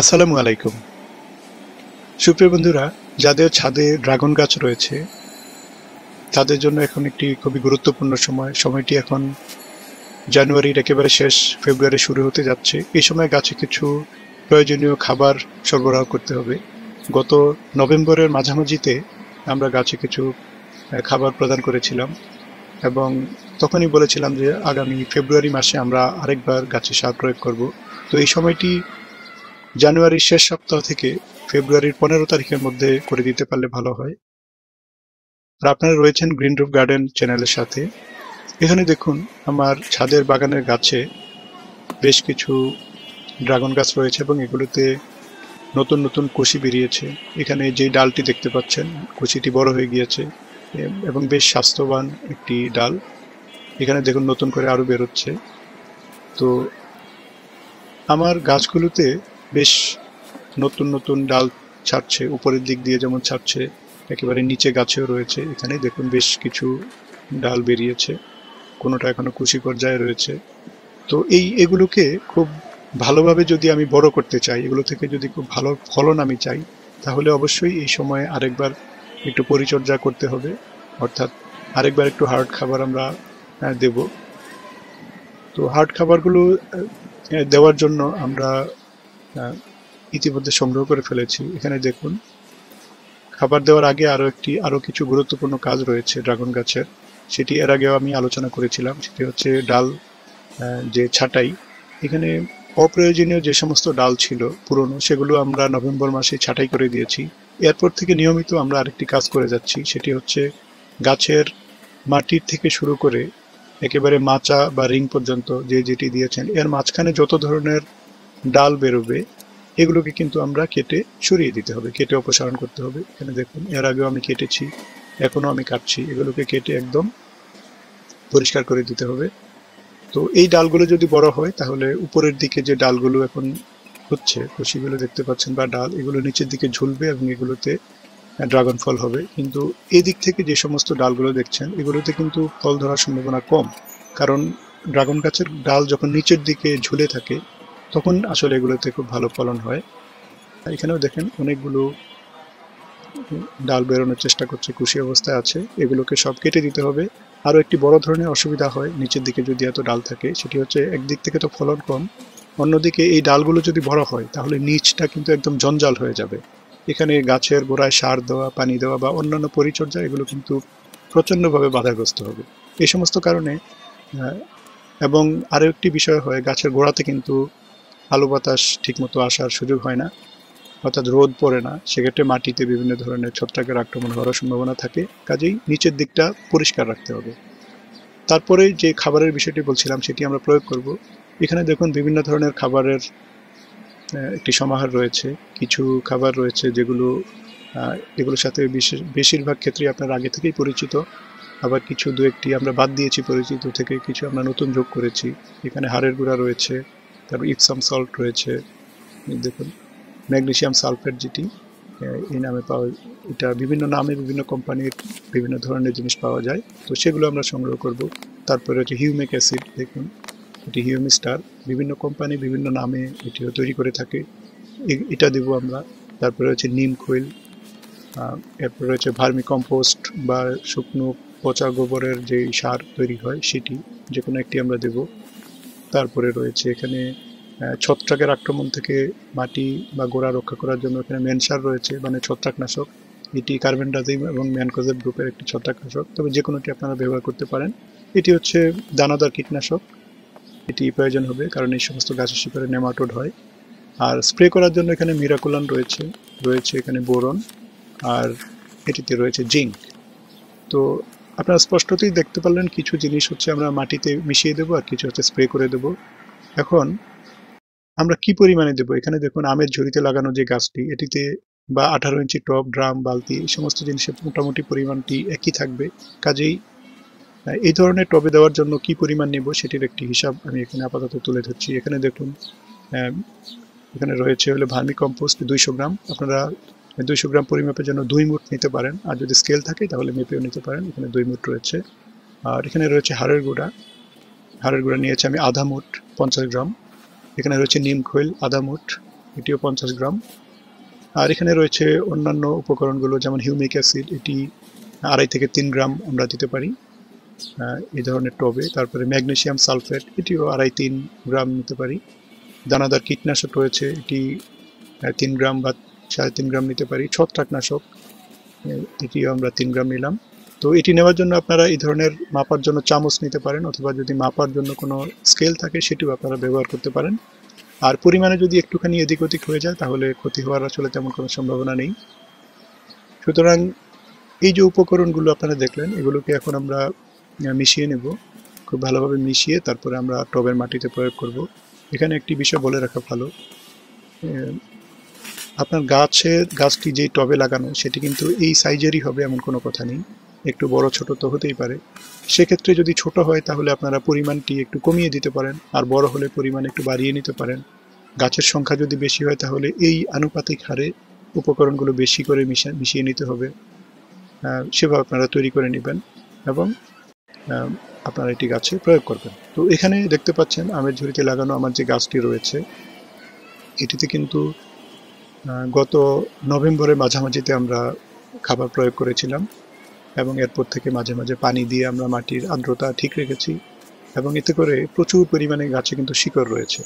আসসালামু আলাইকুম। সুপ্রিয় বন্ধুরা, যাদের ছাদে ড্রাগন গাছ রয়েছে তাদের জন্য এখন একটি খুবই গুরুত্বপূর্ণ সময়টি এখন জানুয়ারির একেবারে শেষ, ফেব্রুয়ারি শুরু হতে যাচ্ছে। এই সময় গাছে কিছু প্রয়োজনীয় খাবার সরবরাহ করতে হবে। গত নভেম্বরের মাঝামাঝিতে আমরা গাছে কিছু খাবার প্রদান করেছিলাম এবং তখনই বলেছিলাম যে আগামী ফেব্রুয়ারি মাসে আমরা আরেকবার গাছে সার প্রয়োগ করব। তো এই সময়টি জানুয়ারির শেষ সপ্তাহ থেকে ফেব্রুয়ারির 15 তারিখের মধ্যে করে দিতে পারলে ভালো হয়। আর আপনারা রয়েছেন গ্রিন রুফ গার্ডেন চ্যানেলের সাথে। এখানে দেখুন আমার ছাদের বাগানের গাছে বেশ কিছু ড্রাগন গাছ রয়েছে এবং এগুলোতে নতুন নতুন কষি বেরিয়েছে। এখানে যে ডালটি দেখতে পাচ্ছেন কষিটি বড় হয়ে গিয়েছে এবং বেশ স্বাস্থ্যবান একটি ডাল। এখানে দেখুন নতুন করে আরো বেরোচ্ছে। তো আমার গাছগুলোতে বেশ নতুন নতুন ডাল ছাড়ছে, উপরের দিক দিয়ে যেমন ছাড়ছে, একেবারে নিচে গাছেও রয়েছে। এখানে দেখুন বেশ কিছু ডাল বেরিয়েছে, কোনোটা এখনো কুশি পর্যায়ে রয়েছে। তো এগুলোকে খুব ভালোভাবে যদি আমি বড় করতে চাই, এগুলো থেকে যদি খুব ভালো ফলন আমি চাই, তাহলে অবশ্যই এই সময়ে আরেকবার একটু পরিচর্যা করতে হবে, অর্থাৎ আরেকবার একটু হার্ড খাবার আমরা দেব। তো হার্ড খাবারগুলো দেওয়ার জন্য আমরা ইতিমধ্যে সংগ্রহ করে ফেলেছি। এখানে দেখুন খাবার দেওয়ার আগে আরো কিছু গুরুত্বপূর্ণ কাজ রয়েছে ড্রাগন গাছের, সেটি এর আগেও আমি আলোচনা করেছিলাম। সেটি হচ্ছে ডাল যে ছাঁটাই। এখানে অপ্রয়োজনীয় যে সমস্ত ডাল ছিল পুরনো, সেগুলো আমরা নভেম্বর মাসে ছাঁটাই করে দিয়েছি। এরপর থেকে নিয়মিত আমরা আরেকটি কাজ করে যাচ্ছি, সেটি হচ্ছে গাছের মাটির থেকে শুরু করে একেবারে মাচা বা রিং পর্যন্ত যেটি দিয়েছেন এর মাঝখানে যত ধরনের ডাল বেরোবে এগুলোকে কিন্তু আমরা কেটে সরিয়ে দিতে হবে, কেটে অপসারণ করতে হবে। এখানে দেখুন এর আগেও আমি কেটেছি, এখনো আমি কাটছি। এগুলোকে কেটে একদম পরিষ্কার করে দিতে হবে। তো এই ডালগুলো যদি বড় হয় তাহলে উপরের দিকে যে ডালগুলো এখন হচ্ছে, কষিগুলো দেখতে পাচ্ছেন বা ডাল, এগুলো নিচের দিকে ঝুলবে এবং এগুলোতে ড্রাগন ফল হবে। কিন্তু এদিক থেকে যে সমস্ত ডালগুলো দেখছেন এগুলোতে কিন্তু ফল ধরার সম্ভাবনা কম, কারণ ড্রাগন গাছের ডাল যখন নিচের দিকে ঝুলে থাকে তখন আসলে এগুলোতে খুব ভালো ফলন হয়। এখানেও দেখেন অনেকগুলো ডাল বেরোনোর চেষ্টা করছে, কুশি অবস্থায় আছে। এগুলোকে সব কেটে দিতে হবে। আরও একটি বড় ধরনের অসুবিধা হয় নিচের দিকে যদি এত ডাল থাকে, সেটি হচ্ছে একদিক থেকে তো ফলন কম, অন্যদিকে এই ডালগুলো যদি বড় হয় তাহলে নিচটা কিন্তু একদম জঞ্জাল হয়ে যাবে। এখানে গাছের গোড়ায় সার দেওয়া, পানি দেওয়া বা অন্যান্য পরিচর্যা এগুলো কিন্তু প্রচণ্ডভাবে বাধাগ্রস্ত হবে এই সমস্ত কারণে। এবং আরও একটি বিষয় হয়, গাছের গোড়াতে কিন্তু আলো বাতাস ঠিকমতো আসার সুযোগ হয় না, অর্থাৎ রোদ পড়ে না। সেক্ষেত্রে মাটিতে বিভিন্ন ধরনের ছত্রাকের আক্রমণ হওয়ার সম্ভাবনা থাকে। কাজেই নিচের দিকটা পরিষ্কার রাখতে হবে। তারপরে যে খাবারের বিষয়টি বলছিলাম সেটি আমরা প্রয়োগ করব। এখানে দেখুন বিভিন্ন ধরনের খাবারের একটি সমাহার রয়েছে। কিছু খাবার রয়েছে যেগুলো এগুলোর সাথে বেশিরভাগ ক্ষেত্রেই আপনার আগে থেকেই পরিচিত, আবার কিছু দু একটি আমরা বাদ দিয়েছি পরিচিত থেকে, কিছু আমরা নতুন যোগ করেছি। এখানে হাড়ের গুঁড়া রয়েছে, তারপর ইপসাম সল্ট রয়েছে, দেখুন ম্যাগনেসিয়াম সালফেট যেটি এই নামে পাওয়া, এটা বিভিন্ন নামে বিভিন্ন কোম্পানির বিভিন্ন ধরনের জিনিস পাওয়া যায়, তো সেগুলো আমরা সংগ্রহ করব। তারপরে হচ্ছে হিউমিক অ্যাসিড, দেখুন এটি হিউমিস্টার, বিভিন্ন কোম্পানি বিভিন্ন নামে এটিও তৈরি করে থাকে, এটা দেবো আমরা। তারপরে হচ্ছে নিম খৈল, এরপরে হচ্ছে ভার্মি কম্পোস্ট বা শুকনো পচা গোবরের যে সার তৈরি হয় সেটি যে কোনো একটি আমরা দেব। তারপরে রয়েছে এখানে ছত্রাকের আক্রমণ থেকে মাটি বা গোড়া রক্ষা করার জন্য এখানে ম্যানসার রয়েছে, মানে ছত্রাকনাশক। এটি কার্বেন্ডাজিম এবং ম্যানকোজেব গ্রুপের একটি ছত্রাকনাশক, তবে যে কোনোটি আপনারা ব্যবহার করতে পারেন। এটি হচ্ছে দানাদার কীটনাশক, এটি প্রয়োজন হবে কারণ এই সমস্ত গাছের শিকড়ে নেমাটোড হয়। আর স্প্রে করার জন্য এখানে মিরাকুলান রয়েছে, রয়েছে এখানে বোরন, আর এটিতে রয়েছে জিঙ্ক। তো আপনারা স্পষ্টতই দেখতে পারলেন কিছু জিনিস হচ্ছে আমরা মাটিতে মিশিয়ে দেবো আর কিছু হচ্ছে স্প্রে করে দেবো। এখন আমরা কি পরিমাণে দেবো, এখানে দেখুন আমের ঝুড়িতে লাগানো যে গাছটি, এটিতে বা 18 ইঞ্চি টব, ড্রাম, বালতি, এই সমস্ত জিনিসের মোটামুটি পরিমাণটি একই থাকবে। কাজেই এই ধরনের টবে দেওয়ার জন্য কি পরিমাণ নেব সেটির একটি হিসাব আমি এখানে আপাতত তুলে ধরছি। এখানে দেখুন এখানে রয়েছে হলো ভার্মি কম্পোস্ট 200 গ্রাম। আপনারা 200 গ্রাম পরিমাপের জন্য 2 মুঠ নিতে পারেন, আর যদি স্কেল থাকে তাহলে মেপেও নিতে পারেন। এখানে 2 মুঠ রয়েছে। আর এখানে রয়েছে হাড়ের গুঁড়া, হাড়ের গুঁড়া নিয়েছি আমি আধা মুঠ 50 গ্রাম। এখানে রয়েছে নিম খৈল আধা মুঠ, এটিও 50 গ্রাম। আর এখানে রয়েছে অন্যান্য উপকরণগুলো, যেমন হিউমিক অ্যাসিড, এটি 2.5 থেকে 3 গ্রাম আমরা দিতে পারি এই ধরনের টবে। তারপরে ম্যাগনেসিয়াম সালফেট, এটিও 2.5-3 গ্রাম নিতে পারি। দানাদার কীটনাশক রয়েছে, এটি 3 গ্রাম বা 3.5 গ্রাম নিতে পারি। ছত্রাকনাশক, এটিও আমরা 3 গ্রাম নিলাম। তো এটি নেওয়ার জন্য আপনারা এই ধরনের মাপার জন্য চামচ নিতে পারেন, অথবা যদি মাপার জন্য কোনো স্কেল থাকে সেটিও আপনারা ব্যবহার করতে পারেন। আর পরিমাণে যদি একটুখানি এদিক ওদিক হয়ে যায় তাহলে ক্ষতি হওয়ার আসলে তেমন কোনো সম্ভাবনা নেই। সুতরাং এই যে উপকরণগুলো আপনারা দেখলেন, এগুলোকে এখন আমরা মিশিয়ে নেব, খুব ভালোভাবে মিশিয়ে তারপরে আমরা টবের মাটিতে প্রয়োগ করব। এখানে একটি বিষয় বলে রাখা ভালো, আপনার গাছটি যেই টবে লাগানো সেটি কিন্তু এই সাইজেরই হবে এমন কোনো কথা নেই, একটু বড় ছোট তো হতেই পারে। সেক্ষেত্রে যদি ছোট হয় তাহলে আপনারা পরিমাণটি একটু কমিয়ে দিতে পারেন, আর বড় হলে পরিমাণ একটু বাড়িয়ে নিতে পারেন। গাছের সংখ্যা যদি বেশি হয় তাহলে এই আনুপাতিক হারে উপকরণগুলো বেশি করে মিশিয়ে নিতে হবে, সেভাবে আপনারা তৈরি করে নেবেন এবং আপনারা এটি গাছে প্রয়োগ করবেন। তো এখানে দেখতে পাচ্ছেন আমের ঝুড়িতে লাগানো আমার যে গাছটি রয়েছে, এটিতে কিন্তু গত নভেম্বরের মাঝামাঝিতে আমরা খাবার প্রয়োগ করেছিলাম, এবং এরপর থেকে মাঝে মাঝে পানি দিয়ে আমরা মাটির আর্দ্রতা ঠিক রেখেছি, এবং এতে করে প্রচুর পরিমাণে গাছে কিন্তু শিকড় রয়েছে।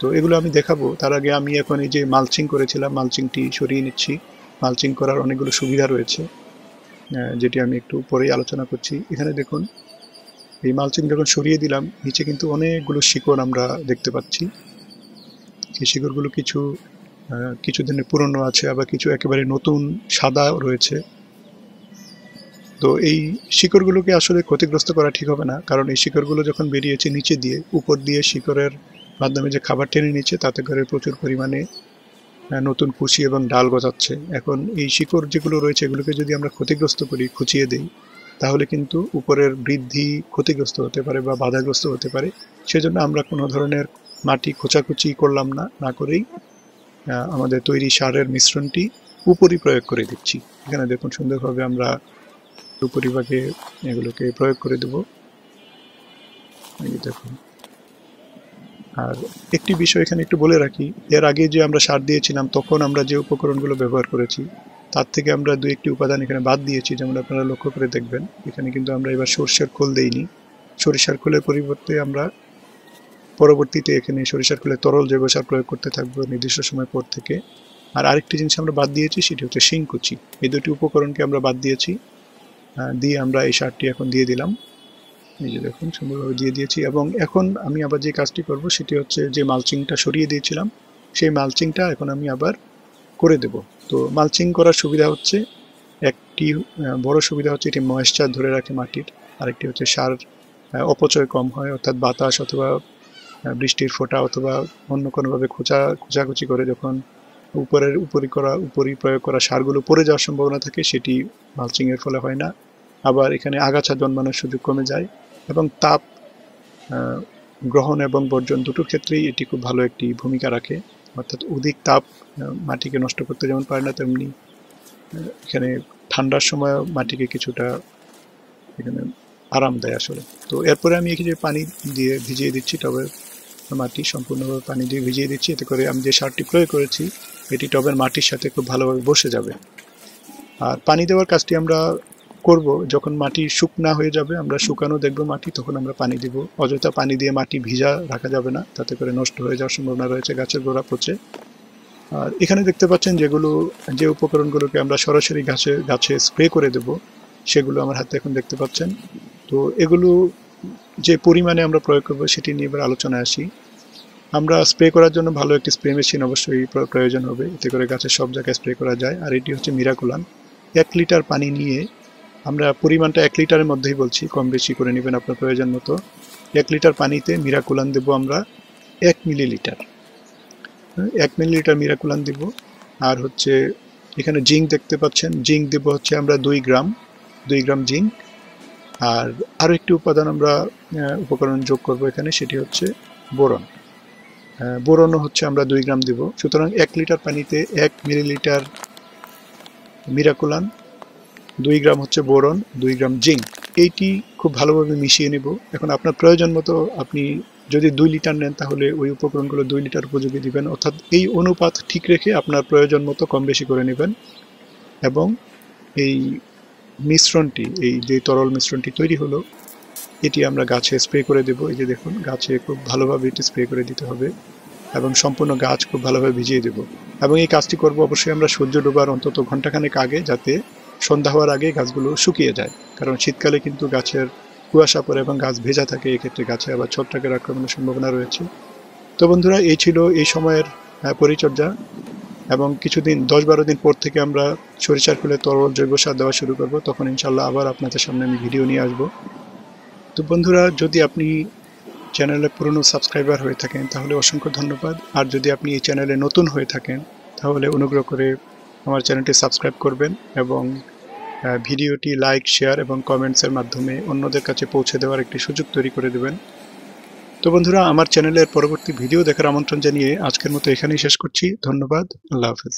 তো এগুলো আমি দেখাবো, তার আগে আমি এখন এই যে মালচিং করেছিলাম, মালচিংটি সরিয়ে নিচ্ছি। মালচিং করার অনেকগুলো সুবিধা রয়েছে, যেটি আমি একটু পরেই আলোচনা করছি। এখানে দেখুন, এই মালচিং যখন সরিয়ে দিলাম, নিচে কিন্তু অনেকগুলো শিকড় আমরা দেখতে পাচ্ছি। এই শিকড়গুলো কিছু দিনের পুরনো আছে, আবার কিছু একেবারে নতুন সাদা রয়েছে। তো এই শিকড়গুলোকে আসলে ক্ষতিগ্রস্ত করা ঠিক হবে না, কারণ এই শিকড়গুলো যখন বেরিয়েছে নিচে দিয়ে, উপর দিয়ে শিকড়ের মাধ্যমে যে খাবার টেনে নিচ্ছে, তাতে করে প্রচুর পরিমাণে নতুন কুশি এবং ডাল গজাচ্ছে। এখন এই শিকড় যেগুলো রয়েছে এগুলোকে যদি আমরা ক্ষতিগ্রস্ত করি, খুঁচিয়ে দেই, তাহলে কিন্তু উপরের বৃদ্ধি ক্ষতিগ্রস্ত হতে পারে বা বাধাগ্রস্ত হতে পারে। সেজন্য আমরা কোনো ধরনের মাটি খোঁচাখুচি করলাম না করেই আমাদের তৈরি সারের মিশ্রণটি উপরই প্রয়োগ করে দিচ্ছি। এখানে দেখুন সুন্দরভাবে আমরা উপরিভাগে এগুলোকে প্রয়োগ করে দেব, এই দেখুন। আর একটি বিষয় এখানে একটু বলে রাখি, এর আগে যে আমরা সার দিয়েছিলাম তখন আমরা যে উপকরণগুলো ব্যবহার করেছি তার থেকে আমরা 2-1টি উপাদান এখানে বাদ দিয়েছি, যেমন আপনারা লক্ষ্য করে দেখবেন। এখানে কিন্তু আমরা এবার সরিষার খোল দেইনি, সরিষার খোলের পরিবর্তে আমরা পরবর্তীতে এখানে সরিষার খোলের তরল জৈব সার প্রয়োগ করতে থাকবো নির্দিষ্ট সময় পর থেকে। আর আরেকটি জিনিস আমরা বাদ দিয়েছি, সেটি হচ্ছে শিংকুচি। এই দুটি উপকরণকে আমরা বাদ দিয়েছি, দিয়ে আমরা এই সারটি এখন দিয়ে দিলাম। এই যে দেখুন সুন্দরভাবে দিয়ে দিয়েছি। এবং এখন আমি আবার যে কাজটি করব সেটি হচ্ছে, যে মালচিংটা সরিয়ে দিয়েছিলাম সেই মালচিংটা এখন আমি আবার করে দেব। তো মালচিং করার সুবিধা হচ্ছে, একটি বড় সুবিধা হচ্ছে এটি ময়েশ্চার ধরে রাখে মাটির, আরেকটি হচ্ছে সার অপচয় কম হয়, অর্থাৎ বাতাস অথবা বৃষ্টির ফোঁটা অথবা অন্য কোনোভাবে খোঁচাখুচি করে যখন উপরি প্রয়োগ করা সারগুলো পড়ে যাওয়ার সম্ভাবনা থাকে, সেটি মালচিংয়ের ফলে হয় না। আবার এখানে আগাছা জন্মানোর সুযোগ কমে যায়, এবং তাপ গ্রহণ এবং বর্জন দুটোর ক্ষেত্রেই এটি খুব ভালো একটি ভূমিকা রাখে। অর্থাৎ অধিক তাপ মাটিকে নষ্ট করতে যেমন পারে না, তেমনি এখানে ঠান্ডার সময় মাটিকে কিছুটা এখানে আরাম দেয় আসলে। তো এরপরে আমি এখানে পানি দিয়ে ভিজিয়ে দিচ্ছি, টবের মাটি সম্পূর্ণভাবে পানি দিয়ে ভিজিয়ে দিচ্ছি, এতে করে আমি যে সারটি প্রয়োগ করেছি এটি টবের মাটির সাথে খুব ভালোভাবে বসে যাবে। আর পানি দেওয়ার কাজটি আমরা করব যখন মাটি শুকনা হয়ে যাবে, আমরা শুকানো দেখব মাটি, তখন আমরা পানি দিব। অযথা পানি দিয়ে মাটি ভিজা রাখা যাবে না, তাতে করে নষ্ট হয়ে যাওয়ার সম্ভাবনা রয়েছে, গাছের গোড়া পচে। আর এখানে দেখতে পাচ্ছেন যে উপকরণগুলোকে আমরা সরাসরি গাছে স্প্রে করে দেব, সেগুলো আমার হাতে এখন দেখতে পাচ্ছেন। তো এগুলো যে পরিমাণে আমরা প্রয়োগ করব সেটি নিয়ে এবার আলোচনায় আসি। আমরা স্প্রে করার জন্য ভালো একটি স্প্রে মেশিন অবশ্যই প্রয়োজন হবে, এতে করে গাছের সব জায়গায় স্প্রে করা যায়। আর এটি হচ্ছে মিরাকুলান। 1 লিটার পানি নিয়ে, আমরা পরিমাণটা 1 লিটারের মধ্যেই বলছি, কম বেশি করে নেবেন আপনার প্রয়োজন মতো। 1 লিটার পানিতে মিরাকুলান দেব আমরা 1 মিলিলিটার, 1 মিলিলিটার মিরাকুলান দিব। আর হচ্ছে এখানে জিঙ্ক দেখতে পাচ্ছেন, জিঙ্ক দেব হচ্ছে আমরা 2 গ্রাম জিঙ্ক। আর আরও একটি উপাদান আমরা উপকরণ যোগ করব এখানে, সেটি হচ্ছে বোরন। বোরনও হচ্ছে আমরা 2 গ্রাম দিব। সুতরাং 1 লিটার পানিতে 1 মিলিলিটার মিরাকুলান, 2 গ্রাম হচ্ছে বোরন, 2 গ্রাম জিঙ্ক, এইটি খুব ভালোভাবে মিশিয়ে নেব। এখন আপনার প্রয়োজন মতো আপনি যদি 2 লিটার নেন তাহলে ওই উপকরণগুলো 2 লিটার উপযোগী দিবেন, অর্থাৎ এই অনুপাত ঠিক রেখে আপনার প্রয়োজন মতো কম বেশি করে নেবেন। এবং এই মিশ্রণটি, এই যে তরল মিশ্রণটি তৈরি হলো, এটি আমরা গাছে স্প্রে করে দেব। এই যে দেখুন, গাছে খুব ভালোভাবে এটি স্প্রে করে দিতে হবে এবং সম্পূর্ণ গাছ খুব ভালোভাবে ভিজিয়ে দেব। এবং এই কাজটি করব অবশ্যই আমরা সূর্য ডোবার অন্তত ঘন্টাখানেক আগে, যাতে সন্ধ্যা হওয়ার আগে গাছগুলো শুকিয়ে যায়। কারণ শীতকালে কিন্তু গাছের কুয়াশা পড়ে এবং গাছ ভেজা থাকে, এক্ষেত্রে গাছে আবার ছত্রাকের আক্রমণের সম্ভাবনা রয়েছে। তো বন্ধুরা, এই ছিল এই সময়ের পরিচর্যা। এবং কিছুদিন 10-12 দিন পর থেকে আমরা সরিষার ফুলে তরল জৈব সার দেওয়া শুরু করব। তখন ইনশাল্লাহ আবার আপনাদের সামনে আমি ভিডিও নিয়ে আসব। তো বন্ধুরা, যদি আপনি চ্যানেলে পুরনো সাবস্ক্রাইবার হয়ে থাকেন তাহলে অসংখ্য ধন্যবাদ। আর যদি আপনি এই চ্যানেলে নতুন হয়ে থাকেন তাহলে অনুগ্রহ করে আমার চ্যানেলটি সাবস্ক্রাইব করবেন এবং ভিডিওটি লাইক, শেয়ার এবং কমেন্টসের মাধ্যমে অন্যদের কাছে পৌঁছে দেওয়ার একটি সুযোগ তৈরি করে দেবেন। তো বন্ধুরা, আমার চ্যানেলের পরবর্তী ভিডিও দেখার আমন্ত্রণ জানিয়ে আজকের মতো এখানেই শেষ করছি। ধন্যবাদ। আল্লাহ হাফেজ।